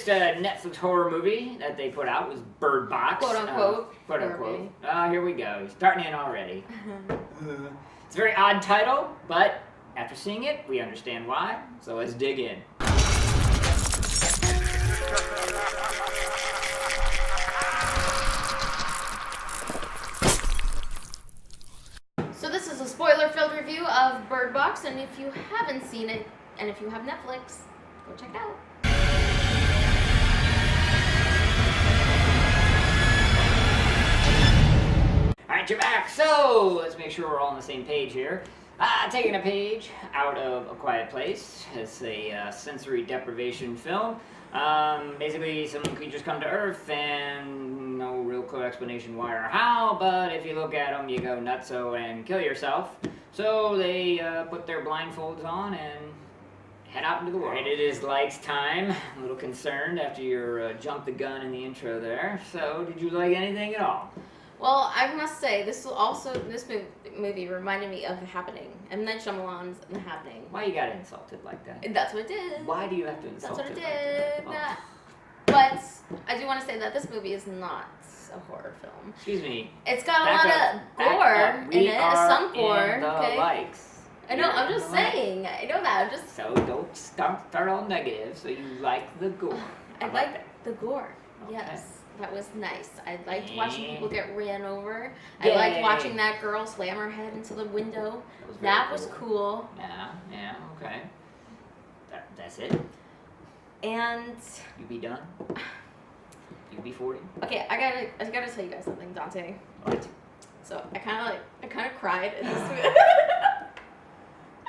latest Netflix horror movie that they put out was Bird Box. Quote unquote. Quote unquote. Here we go. Starting in already. It's a very odd title, but after seeing it, we understand why. So let's dig in. So this is a spoiler-filled review of Bird Box, and if you haven't seen it, and if you have Netflix, go check it out. Alright, you're back. So let's make sure we're all on the same page here. Taking a page out of A Quiet Place. It's a sensory deprivation film. Basically, some creatures come to Earth and no real clear explanation why or how, but if you look at them, you go nutso and kill yourself. So they put their blindfolds on and head out into the world. Right, it is lights time. A little concerned after your jump the gun in the intro there. So, did you like anything at all? Well, I must say, this movie reminded me of The Happening, M. Night Shyamalan's The Happening. Why you got insulted like that? That's what it did. Why do you have to insult That's what it it did. like that? But I do want to say that this movie is not a horror film. Excuse me. It's got a lot of gore in it, some gore. In the okay. Likes. I know. I'm just saying. I know that. I'm just. So don't start all negative. So you like the gore. I like the gore. Okay. Yes. That was nice. I liked watching people get ran over. Yay. I liked watching that girl slam her head into the window. That was cool. Yeah, okay. That's it? And... You be done? You be 40? Okay, I gotta tell you guys something, Dante. What? So, I kinda cried in this movie.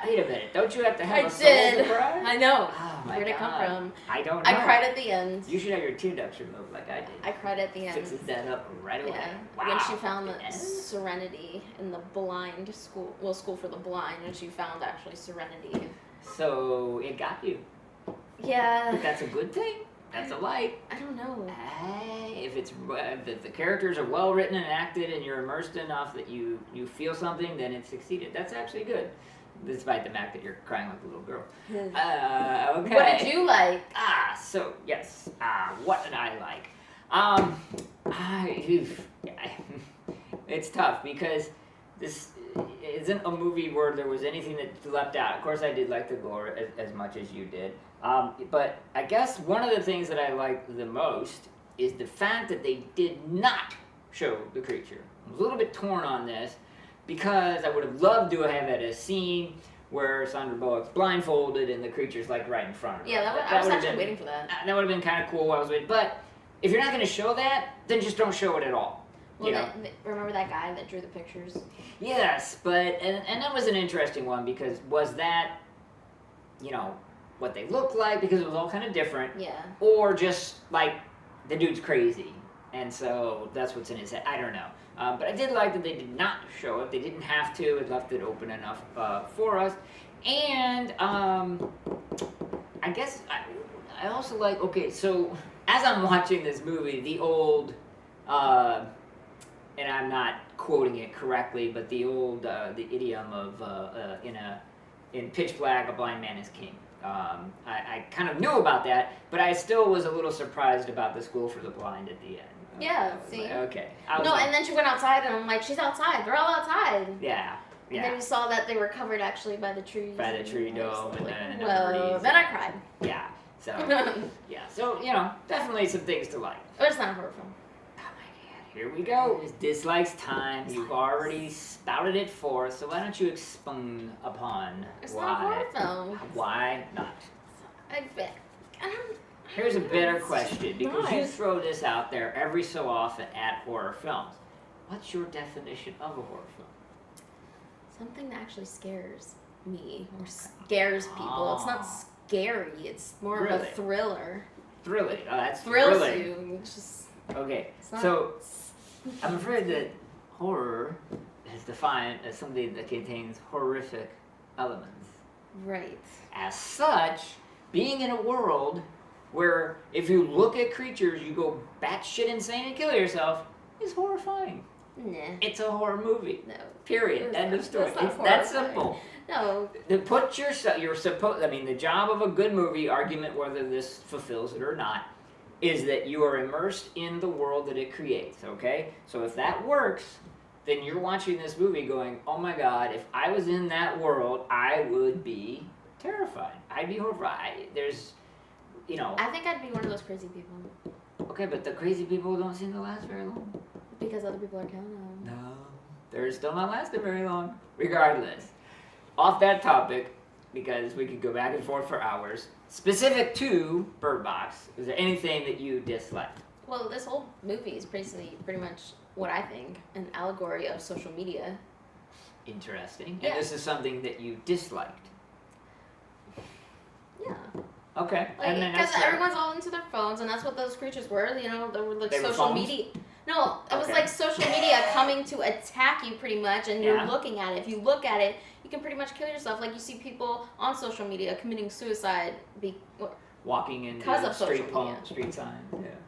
Wait a minute, don't you have to have a soul did. to cry? I know. Oh my Where'd it come God. from? I don't know. I cried at the end. You should have your tear ducts removed like I did. I cried at the end. Fixes that up right away. Yeah. Wow. When she found the serenity in the blind school, school for the blind, and she found actually serenity. So it got you. Yeah. But that's a good thing. That's a light. I don't know. Hey, if the characters are well written and acted, and you're immersed enough that you feel something, then it succeeded. That's actually good. Despite the fact that you're crying like a little girl. Okay. What did you like? So, yes. What did I like? It's tough because this isn't a movie where there was anything that left out. Of course, I did like the gore as much as you did. But I guess one of the things that I liked the most is the fact that they did not show the creature. I was a little bit torn on this, because I would have loved to have had a scene where Sandra Bullock's blindfolded and the creature's like right in front of her. Yeah, I was actually waiting for that. That would have been kind of cool while I was waiting. But if you're not going to show that, then just don't show it at all. Well, remember that guy that drew the pictures? Yes, but and that was an interesting one because was that, what they looked like because it was all kind of different. Yeah. Or just like the dude's crazy. And so that's what's in his head. I don't know. But I did like that they did not show it. They didn't have to. It left it open enough for us. And I guess I also like, okay, so as I'm watching this movie, the old, and I'm not quoting it correctly, but the old, the idiom of in Pitch Black, a blind man is king. I kind of knew about that, but I still was a little surprised about the school for the blind at the end. Yeah, see? Like, okay. And then she went outside, and I'm like, she's outside. They're all outside. Yeah. And then we saw that they were covered actually by the trees. By the tree dome and the well, then I cried. Yeah. So, yeah. So, definitely some things to like. But it's not a horror film. Oh my God. Here we go. It's dislikes time. You've already spouted it forth, so why don't you expound upon It's why? not a horror film. Why not? I bet. Here's a better question, because you throw this out there every so often at horror films. What's your definition of a horror film? Something that actually scares me or scares people. It's not scary. It's more of a thriller. Thrilling. Oh, that's thrills thrilling. you. It's just, okay, so I'm afraid that horror is defined as something that contains horrific elements. Right. As such, being in a world where if you look at creatures, you go batshit insane and kill yourself, is horrifying. Nah. It's a horror movie. No. Period. End of story. It's horrifying. that simple. No. You're supposed, the job of a good movie, argument whether this fulfills it or not, is that you are immersed in the world that it creates, okay? So if that works, then you're watching this movie going, oh my God, if I was in that world, I would be terrified. I'd be horrified. There's, you know. I think I'd be one of those crazy people. Okay, but the crazy people don't seem to last very long. Because other people are killing them. No, they're still not lasting very long. Regardless, off that topic, because we could go back and forth for hours, specific to Bird Box, is there anything that you disliked? Well, this whole movie is pretty much what I think, an allegory of social media. Interesting. Yeah. And this is something that you disliked. Yeah. Okay. Like, because everyone's all into their phones, and that's what those creatures were. You know, they were like social media. No, it was like social media coming to attack you pretty much, and you're looking at it. If you look at it, you can pretty much kill yourself. Like you see people on social media committing suicide walking in street sign.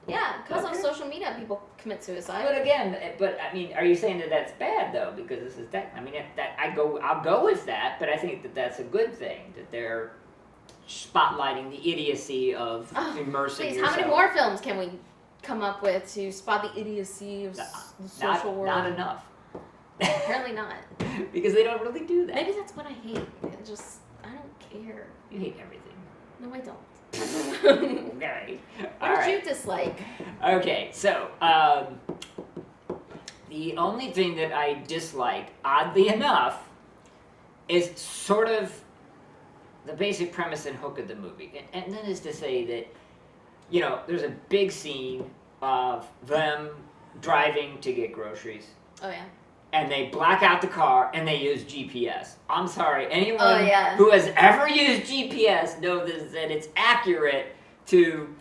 Yeah, because of social media, people commit suicide. But again, I mean, are you saying that that's bad though? Because this is that. I mean, I'll go with that, but I think that that's a good thing that they're spotlighting the idiocy of immersing yourself. How many more films can we come up with to spot the idiocy of the social world? Not enough. Apparently not. Because they don't really do that. Maybe that's what I hate. I don't care. You hate everything. No, I don't. Okay. What did you dislike? Okay, so the only thing that I dislike, oddly enough, is sort of the basic premise and hook of the movie. And that is to say that, you know, there's a big scene of them driving to get groceries. Oh, yeah. And they black out the car and they use GPS. I'm sorry, anyone who has ever used GPS knows that it's accurate to,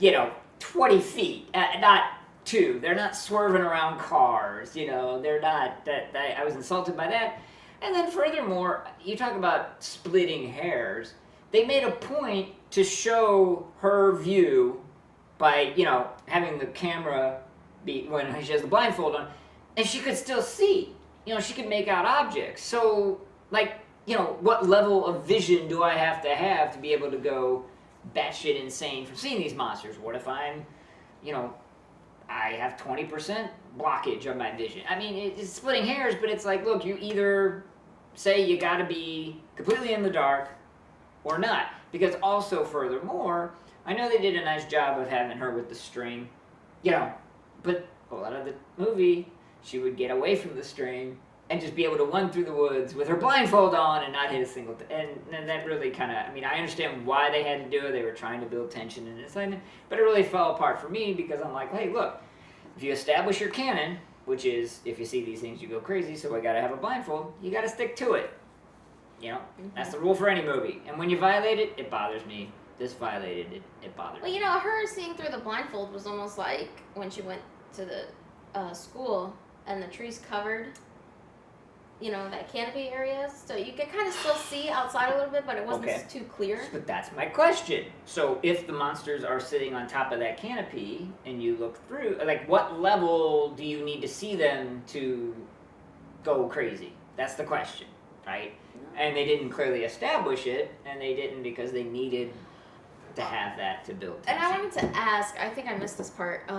20 feet, not 2. They're not swerving around cars, they're not, I was insulted by that. And then furthermore, you talk about splitting hairs. They made a point to show her view by, having the camera be, when she has the blindfold on, and she could still see. She could make out objects. So, what level of vision do I have to be able to go batshit insane from seeing these monsters? What if I'm, I have 20% blockage of my vision? I mean, it's splitting hairs, but it's like, look, you either say you gotta be completely in the dark or not. Because also, furthermore, I know they did a nice job of having her with the string, but a lot of the movie, she would get away from the string and just be able to run through the woods with her blindfold on and not hit a single thing. And that really kind of, I understand why they had to do it. They were trying to build tension and excitement, but it really fell apart for me because I'm like, hey, look, if you establish your canon, which is if you see these things, you go crazy, so I got to have a blindfold, you got to stick to it. That's the rule for any movie. And when you violate it, it bothers me. This violated it, it bothered me. Well, her seeing through the blindfold was almost like when she went to the school and the trees covered, that canopy area. So you could kind of still see outside a little bit, but it wasn't too clear. But that's my question. So if the monsters are sitting on top of that canopy and you look through, what level do you need to see them to go crazy? That's the question, right? No. And they didn't clearly establish it, and they didn't because they needed to have that to build tension. And I wanted to ask, I think I missed this part,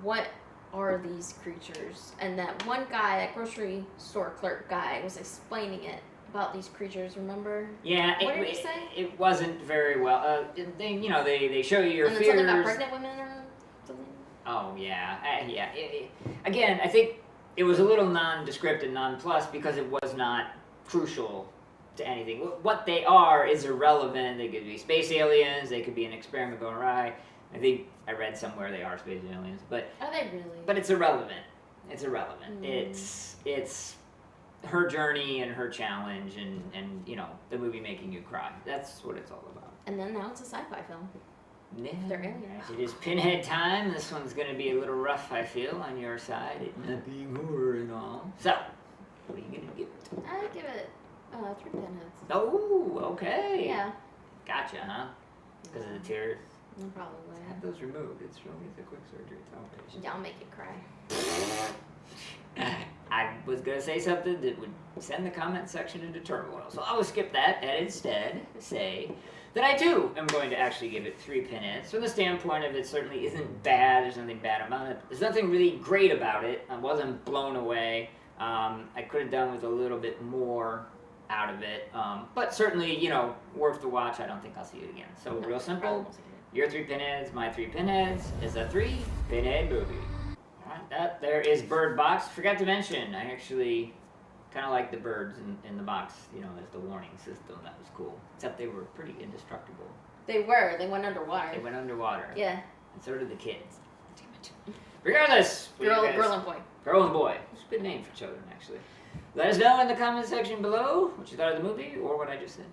what are these creatures? And that one guy, that grocery store clerk guy, was explaining it about these creatures, remember? Yeah. What did he say? It wasn't very well. They show you your and fears. Something about pregnant women or something? Oh, yeah. Yeah. Again, I think it was a little nondescript and nonplussed because it was not crucial to anything. What they are is irrelevant. They could be space aliens. They could be an experiment going awry. I think I read somewhere they are space aliens, but are they really? But it's irrelevant. It's irrelevant. It's her journey and her challenge, and the movie making you cry. That's what it's all about. And then now it's a sci-fi film. Yeah. They're aliens. It is Pinhead time. This one's going to be a little rough, I feel, on your side. It not being horror and all. So, what are you going to give it? I give it 3 pinheads. Oh, okay. Yeah. Gotcha, huh? Because of the tears. Probably. Have those removed. It's really a quick surgery. Yeah, I'll make it cry. I was going to say something that would send the comment section into turmoil, so I will skip that and instead say that I too am going to actually give it 3 pinheads. From the standpoint of it certainly isn't bad. There's nothing bad about it. There's nothing really great about it. I wasn't blown away. I could have done with a little bit more out of it. But certainly, you know, worth the watch. I don't think I'll see it again. So real simple. Your 3 pinheads, my 3 pinheads is a 3 pinhead movie. Alright, that there is Bird Box. Forgot to mention, I actually kind of like the birds in the box, you know, as the warning system. That was cool. Except they were pretty indestructible. They were. They went underwater. They went underwater. Yeah. And so did the kids. Damn it. Regardless. Girl and boy. Girl and boy. It's a good name for children, actually. Let us know in the comment section below what you thought of the movie or what I just said.